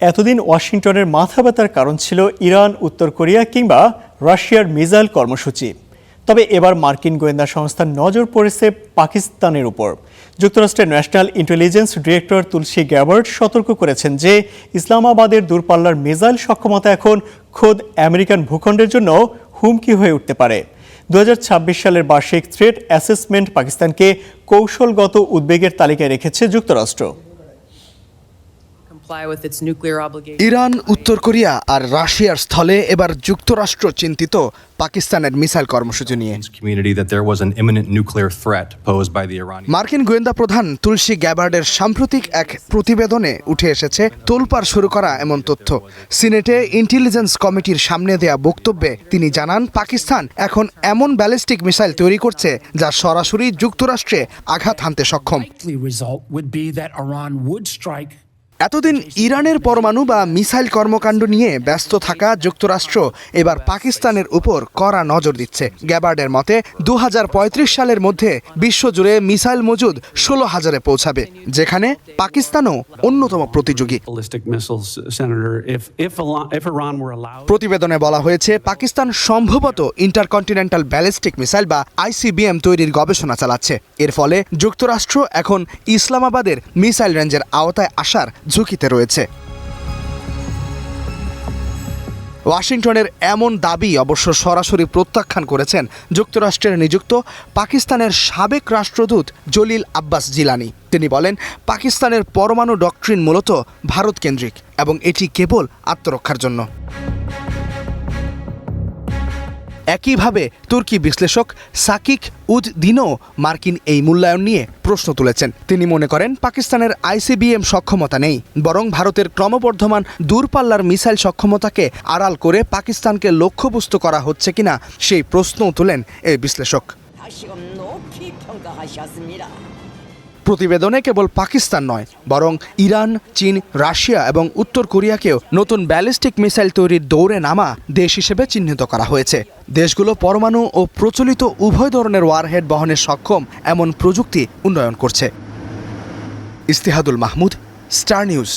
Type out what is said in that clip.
এতদিন ওয়াশিংটনের মাথা ব্যথার কারণ ছিল ইরান, উত্তর কোরিয়া কিংবা রাশিয়ার মিসাইল কর্মসূচি। তবে এবার মার্কিন গোয়েন্দা সংস্থার নজর পড়েছে পাকিস্তানের উপর। যুক্তরাষ্ট্রের ন্যাশনাল ইন্টেলিজেন্স ডিরেক্টর তুলসী গ্যাবার্ড সতর্ক করেছেন যে ইসলামাবাদের দূরপাল্লার মিসাইল সক্ষমতা এখন খোদ আমেরিকান ভূখণ্ডের জন্য হুমকি হয়ে উঠতে পারে। 2026 সালের বার্ষিক থ্রেট অ্যাসেসমেন্ট পাকিস্তানকে কৌশলগত উদ্বেগের তালিকায় রেখেছে যুক্তরাষ্ট্র। ইরান, উত্তর কোরিয়া আর রাশিয়ার স্থলে এবার যুক্তরাষ্ট্র চিন্তিত পাকিস্তানের মিসাইল কর্মসূচি নিয়ে। মার্কিন গোয়েন্দা প্রধান তুলসী গ্যাবার্ডের সাম্প্রতিক এক প্রতিবেদনে উঠে এসেছে তোলপাড় শুরু করা এমন তথ্য। সিনেটে ইন্টেলিজেন্স কমিটির সামনে দেয়া বক্তব্যে তিনি জানান, পাকিস্তান এখন এমন ব্যালিস্টিক মিসাইল তৈরি করছে যা সরাসরি যুক্তরাষ্ট্রে আঘাত হানতে সক্ষম। এতদিন ইরানের পরমাণু বা মিসাইল কর্মকাণ্ড নিয়ে ব্যস্ত থাকা যুক্তরাষ্ট্র এবার পাকিস্তানের উপর কড়া নজর দিচ্ছে। গ্যাবার্ডের মতে 2035 সালের মধ্যে বিশ্বজুড়ে মিসাইল মজুদ 16,000-এ পৌঁছাবে, যেখানে পাকিস্তানও অন্যতম প্রতিযোগী। প্রতিবেদনে বলা হয়েছে, পাকিস্তান সম্ভবত ইন্টারকন্টিনেন্টাল ব্যালিস্টিক মিসাইল বা ICBM তৈরির গবেষণা চালাচ্ছে। এর ফলে যুক্তরাষ্ট্র এখন ইসলামাবাদের মিসাইল রেঞ্জের আওতায় আসার ঝুঁকিতে রয়েছে। ওয়াশিংটনের এমন দাবি অবশ্য সরাসরি প্রত্যাখ্যান করেছেন যুক্তরাষ্ট্রের নিযুক্ত পাকিস্তানের সাবেক রাষ্ট্রদূত জলিল আব্বাস জিলানি। তিনি বলেন, পাকিস্তানের পরমাণু ডক্ট্রিন মূলত ভারত কেন্দ্রিক এবং এটি কেবল আত্মরক্ষার জন্য। একইভাবে তুর্কি বিশ্লেষক সাকিক উদ দিনও মার্কিন এই মূল্যায়ন নিয়ে প্রশ্ন তুলেছেন। তিনি মনে করেন, পাকিস্তানের ICBM সক্ষমতা নেই, বরং ভারতের ক্রমবর্ধমান দূরপাল্লার মিসাইল সক্ষমতাকে আড়াল করে পাকিস্তানকে লক্ষ্যবস্তু করা হচ্ছে কিনা সেই প্রশ্নও তোলেন এই বিশ্লেষক। প্রতিবেদনে কেবল পাকিস্তান নয়, বরং ইরান, চীন, রাশিয়া এবং উত্তর কোরিয়াকেও নতুন ব্যালিস্টিক মিসাইল তৈরির দৌড়ে নামা দেশ হিসেবে চিহ্নিত করা হয়েছে। দেশগুলো পরমাণু ও প্রচলিত উভয় ধরনের ওয়ারহেড বহনে সক্ষম এমন প্রযুক্তি উন্নয়ন করছে। ইস্তিহাদুল মাহমুদ, স্টার নিউজ।